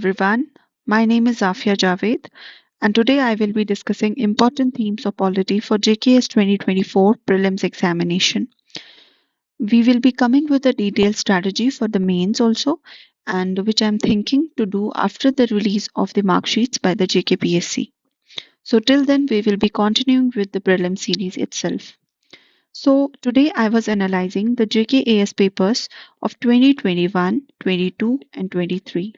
Everyone. My name is Zafia Javed, and today I will be discussing important themes of polity for JKS 2024 prelims examination. We will be coming with a detailed strategy for the mains also, and which I'm thinking to do after the release of the mark sheets by the JKPSC. So till then, we will be continuing with the prelim series itself. So today I was analyzing the JKAS papers of 2021, 22, and 23.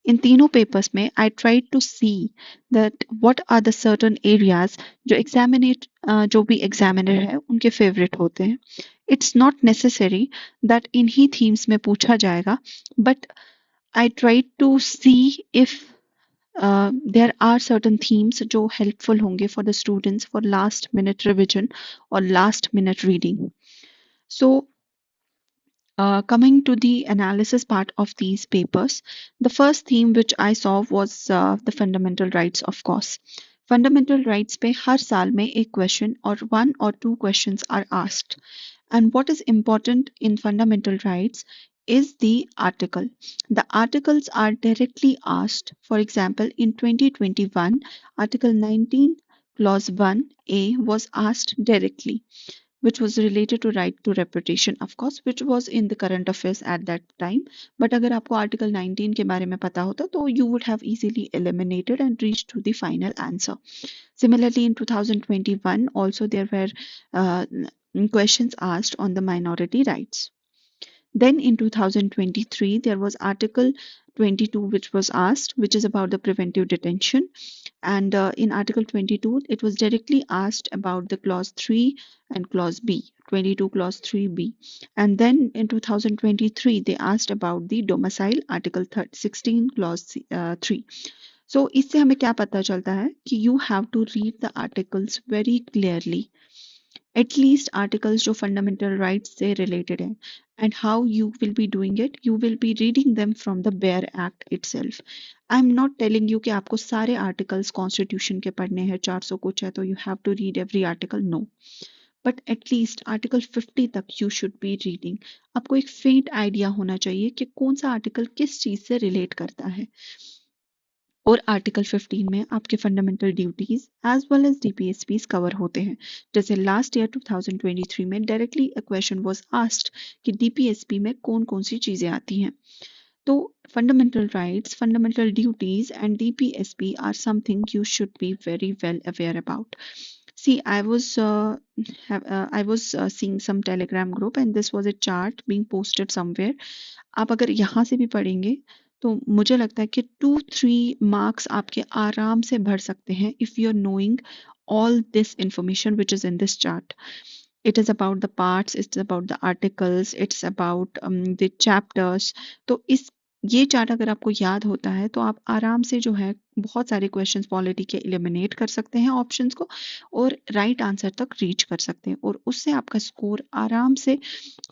इन तीनों papers में I try to see that what are the certain areas जो भी examiner है उनके favourite होते हैं. It's not necessary that इन्हीं themes में पूछा जाएगा, but I try to see if there are certain themes जो हेल्पफुल होंगे for the students for last minute revision और last minute reading. So coming to the analysis part of these papers, the first theme which I saw was the fundamental rights, of course. Fundamental rights पे हर साल में एक question or one or two questions are asked. And what is important in fundamental rights is the article. The articles are directly asked. For example, in 2021, Article 19, Clause 1A was asked directly, which was related to right to reputation, of course, which was in the current affairs at that time. But अगर आपको article 19 के बारे में पता होता तो you would have easily eliminated and reached to the final answer. Similarly, in 2021 also there were uh, questions asked on the minority rights. Then in 2023, there was Article 22, which was asked, which is about the preventive detention. And in Article 22, it was directly asked about the Clause 3 and Clause B, 22 Clause 3B. And then in 2023, they asked about the domicile, Article 16 Clause 3. So इससे हमें क्या पता चलता है कि you have to read the articles very clearly. At least articles जो fundamental rights से related हैं. And how you will be doing it? You will be reading them from the bare act itself. I'm not telling you कि आपको सारे articles constitution के पढ़ने हैं, 400 कुछ है तो you have to read every article. No. But at least article 50 तक you should be reading. आपको एक faint idea होना चाहिए कि कौन सा article किस चीज से relate करता है. और आर्टिकल 15 में आपके fundamental duties as well as DPSPs cover होते हैं. जैसे लास्ट ईयर 2023 में directly a question was asked कि डीपीएसपी में कौन कौन सी चीजें आती हैं. तो fundamental rights, fundamental duties and DPSP are something you should be very well aware about. See, I was seeing some Telegram group and this was a chart being posted somewhere. आप अगर यहाँ से भी पढ़ेंगे तो मुझे लगता है कि 2-3 मार्क्स आपके आराम से भर सकते हैं if you are knowing all this information which is in this chart. It is about the parts, it's about the articles, it's about the chapters. तो इस ये चार्ट अगर आपको याद होता है तो आप आराम से जो है बहुत सारे क्वेश्चंस पॉलिटी के एलिमिनेट कर सकते हैं ऑप्शंस को और राइट आंसर तक रीच कर सकते हैं और उससे आपका स्कोर आराम से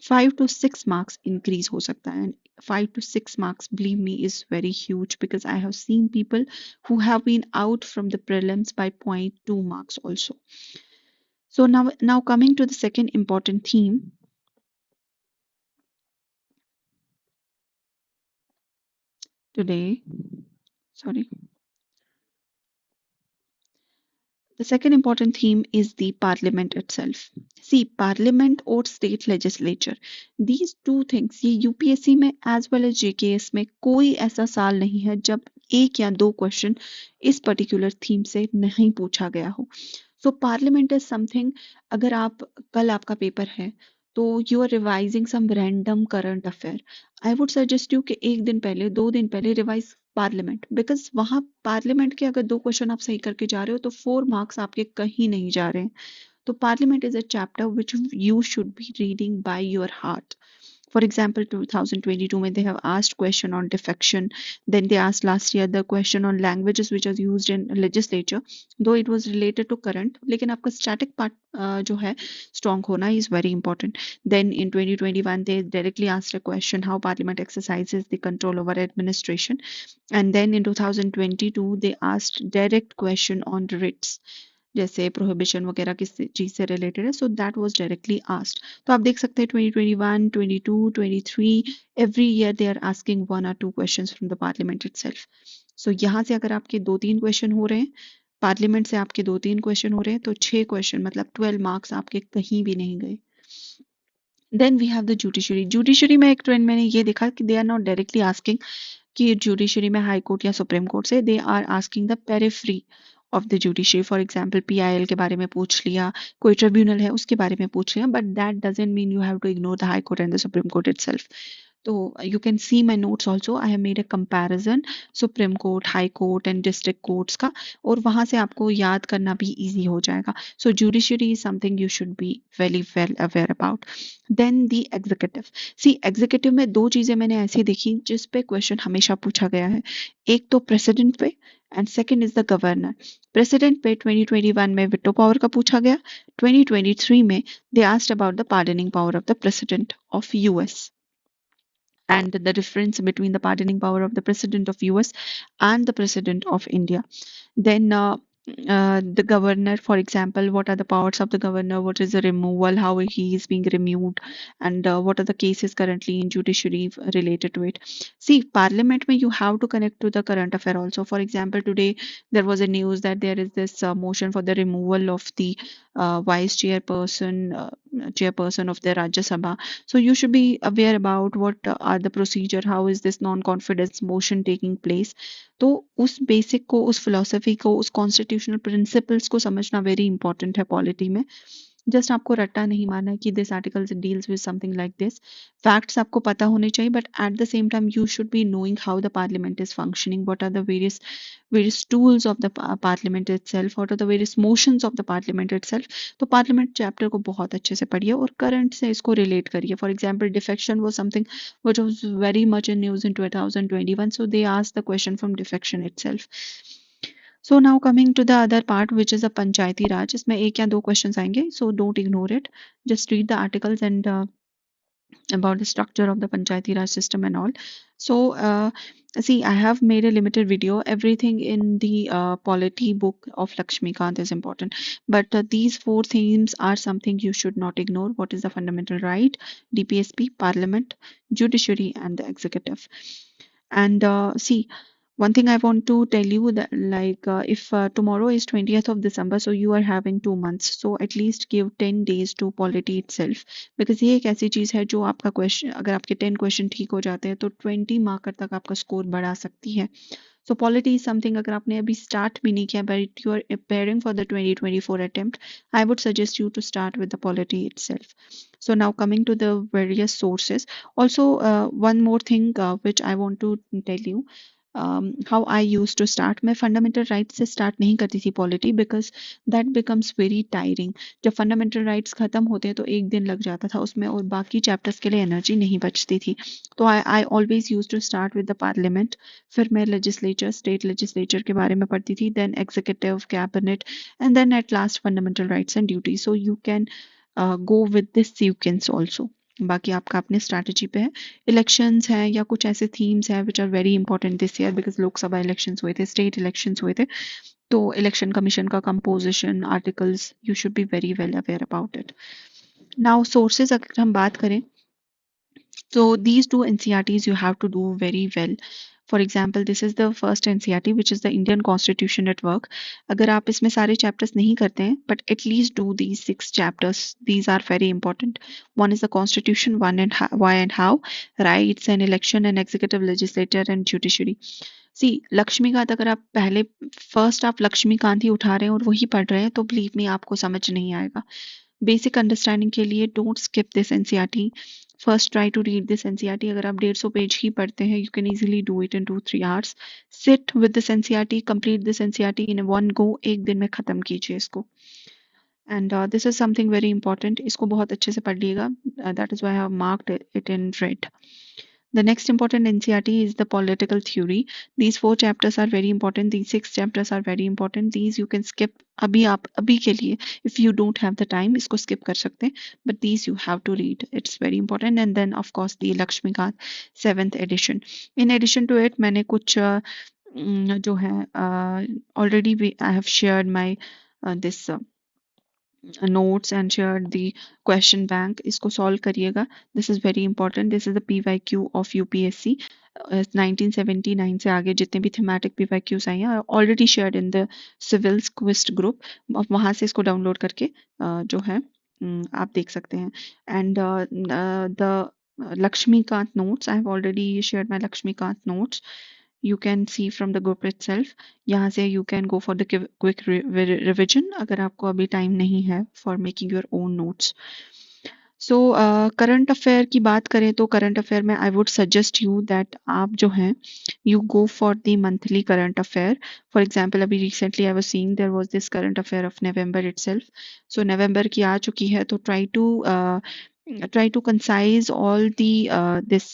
5 to 6 marks increase हो सकता है. And 5 to 6 marks, believe me, is very huge because I have seen people who have been out from the prelims by 0.2 marks also. So now coming to the second important theme. Today, sorry. The second important theme is the parliament itself. See, parliament or state legislature, these two things, ये UPSC में as well as JKS में कोई ऐसा साल नहीं है जब एक या दो क्वेश्चन इस पर्टिकुलर थीम से नहीं पूछा गया हो. सो पार्लियामेंट इज समथिंग, अगर आप कल आपका पेपर है तो you are revising some random current affair, I would suggest you कि एक दिन पहले 2 दिन पहले रिवाइज पार्लियामेंट, बिकॉज वहां पार्लियामेंट के अगर 2 क्वेश्चन आप सही करके जा रहे हो तो 4 मार्क्स आपके कहीं नहीं जा रहे हैं. तो parliament is a chapter which you should be reading by your heart. For example, 2022 they have asked question on defection. Then they asked last year the question on languages which are used in legislature. Though it was related to current, लेकिन आपका static part जो है strong होना is very important. Then in 2021 they directly asked a question how Parliament exercises the control over administration. And then in 2022 they asked direct question on writs. जैसे prohibition वगैरह किस चीज़ से रिलेटेड है, so that was directly asked. तो आप देख सकते हैं 2021, 22, 23 every year they are asking 1 or 2 questions from the parliament itself. So यहाँ से अगर आपके 2-3 क्वेश्चन हो रहे हैं, पार्लियामेंट से आपके 2-3 क्वेश्चन हो रहे हैं, तो 6 क्वेश्चन मतलब 12 मार्क्स आपके कहीं भी नहीं गए। Then we have the judiciary. Judiciary में एक ट्रेंड मैंने ये देखा कि they are not directly asking कि जुडिशरी में हाई कोर्ट या सुप्रीम कोर्ट से, they are asking the periphery of the judiciary. For example PIL के बारे में पूछ लिया, कोई ट्रिब्यूनल है उसके बारे में पूछ लिया, but that doesn't mean you have to ignore the high court and the supreme court itself. तो you can see my notes also. I have made a comparison supreme court, high court and district courts का, और वहां से आपको याद करना भी easy हो जाएगा। So judiciary is something you should be very well aware about. Then the executive. See executive में दो चीजें मैंने ऐसी देखी जिस पे क्वेश्चन हमेशा पूछा गया है। एक तो प्रेसिडेंट पे and second is the governor. President पे 2021 में विटो पावर का पूछा गया, 2023 में they asked about the pardoning power of the president of US and the difference between the pardoning power of the president of US and the president of India. Then the governor, for example, what are the powers of the governor, what is the removal, how he is being removed, and what are the cases currently in judiciary related to it. See, parliament mein you have to connect to the current affair also. For example, today there was a news that there is this motion for the removal of the vice chairperson of the Rajya Sabha. So you should be aware about what are the procedure, how is this non-confidence motion taking place. तो उस basic को, उस philosophy को, उस constitutional principles को समझना very important है polity में। जस्ट आपको रट्टा नहीं मारना है कि this article deals with something like this. Facts आपको पता होने चाहिए, but at the same time you should be knowing how the parliament is functioning, what are the various tools of the parliament itself, what are the various motions of the parliament itself. तो parliament chapter को बहुत अच्छे से पढ़िए और current से इसको relate करिए। For example defection was something which was very much in news in 2021, so they asked the question from defection itself. So now coming to the other part, which is a panchayati raj, इसमें एक या दो questions आएंगे, so don't ignore it, just read the articles and about the structure of the panchayati raj system and all. So see, I have made a limited video. Everything in the polity book of Lakshmikant is important, but these four themes are something you should not ignore. What is the fundamental right, DPSP, parliament, judiciary, and the executive. And see, one thing I want to tell you that like if tomorrow is 20th of December, so you are having 2 months, so at least give 10 days to polity itself, because ये एक ऐसी चीज है जो आपका question, अगर आपके 10 question ठीक हो जाते हैं तो 20 मार्कर तक आपका स्कोर बढ़ा सकती है। सो पॉलिटी इज समथिंग, अगर आपने अभी स्टार्ट भी नहीं किया but you are preparing for the 2024 attempt, I would suggest you to start with the polity itself. So now coming to the various sources. Also one more thing which I want to tell you, how I used to start. मैं fundamental right से start नहीं करती थी polity, because that becomes very tiring. जब fundamental rights खत्म होते हैं तो एक दिन लग जाता था उसमें और बाकी चैप्टर्स के लिए एनर्जी नहीं बचती थी। तो I always use to start with the parliament, फिर मैं लेजिस्लेचर, स्टेट लेजिस्लेचर के बारे में पढ़ती थी, then executive, cabinet, and then at last fundamental rights and duty. So you can go with this sequence also. बाकी आपका अपने स्ट्रैटेजी पे है। इलेक्शंस हैं या कुछ ऐसे थीम्स हैं which are very important this year, because Lok Sabha elections हुए थे, स्टेट इलेक्शंस हुए थे, तो इलेक्शन कमीशन का composition, articles, you should be very well aware about it. Now sources अगर हम बात करें, so these two NCERTs you have to do very well. For example, this is the first NCERT, which is the Indian Constitution at Work. अगर आप इसमें सारे chapters नहीं करते हैं, but at least do these 6 chapters. These are very important. One is the Constitution, one and why and how, rights and election and executive, legislature and judiciary. See, Laxmikant अगर आप पहले फर्स्ट आप लक्ष्मीकांत ही उठा रहे हैं और वही पढ़ रहे हैं तो बिलीव मी आपको समझ नहीं आएगा। बेसिक अंडरस्टैंडिंग के लिए don't skip this NCERT, first try to read this NCERT. अगर आप 150 पेज ही पढ़ते हैं, you can easily do it in 2-3 hours. Sit with this NCERT, complete this NCERT in one go, एक दिन में खत्म कीजिए इसको। And this is something very important, इसको बहुत अच्छे से पढ़ लिएगा, that is why I have marked it in red. The next important NCERT is the political theory. These 4 chapters are very important. These 6 chapters are very important. These you can skip. अभी आप अभी के लिए if you don't have the time इसको skip कर सकते हैं, but these you have to read. It's very important. And then of course the Lakshmikant 7th edition. In addition to it मैंने कुछ जो है already I have shared my this notes and shared the question bank. इसको solve करिएगा. This is very important. This is the PYQ of UPSC. 1979 से आगे जितने भी thematic PYQs आई हैं are already shared in the civils quiz group. अब वहाँ से इसको डाउनलोड करके जो है आप देख सकते हैं. And the Lakshmikant notes, I have already shared my Lakshmikant notes. You can see from the group itself. यहाँ से you can go for the quick revision अगर आपको अभी टाइम नहीं है for making your own notes. So current affair की बात करें तो करंट अफेयर में I would suggest you that आप जो हैं you go for the monthly current affair. For example अभी recently I was seeing there was this current affair of November itself. So नवंबर की आ चुकी है तो try to concise all the this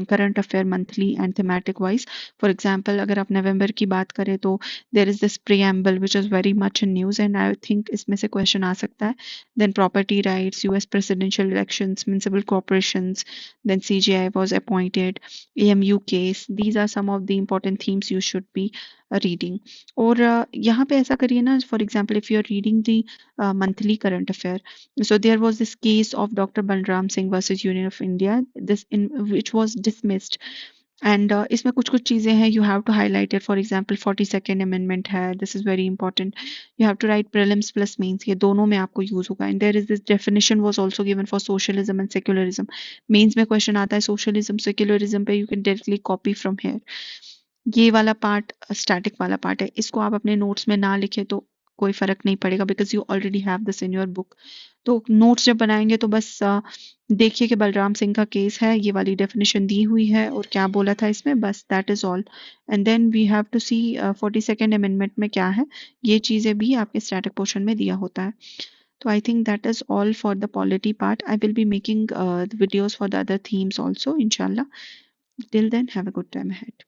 current affair monthly and thematic wise. For example अगर आप नवंबर की बात करें तो there is this preamble which is very much in news and I think इसमें से क्वेश्चन आ सकता है. Then property rights, US presidential elections, municipal corporations, then CGI was appointed, AMU case. These are some of the important themes you should be reading. और यहाँ पे ऐसा करिए ना, for example, if you are reading the monthly current affair, so there was this case of Dr. Balram Singh versus Union of India, this in which was dismissed. And इसमें कुछ कुछ चीज़ें हैं you have to highlight it. For example 42nd amendment है. This is very important. You have to write prelims plus mains. ये दोनों में आपको यूज होगा. And there is this definition was also given for socialism and secularism. Mains में question आता है socialism secularism पे, you can directly copy from here. ये वाला पार्ट स्टैटिक वाला पार्ट है. इसको आप अपने नोट्स में ना लिखे तो कोई फर्क नहीं पड़ेगा because you already have this in your book. तो नोट्स जब बनाएंगे तो बस देखिए कि बलराम सिंह का केस है, ये वाली डेफिनेशन दी हुई है और क्या बोला था इसमें, बस that is all. And then we have to see 42nd amendment में क्या है. ये चीज़ें भी आपके स्टैटिक पोर्शन में दिया होता है. तो I think that is all for the polity part. I will be making videos for the other themes also इंशाल्लाह. Till then have a good time ahead.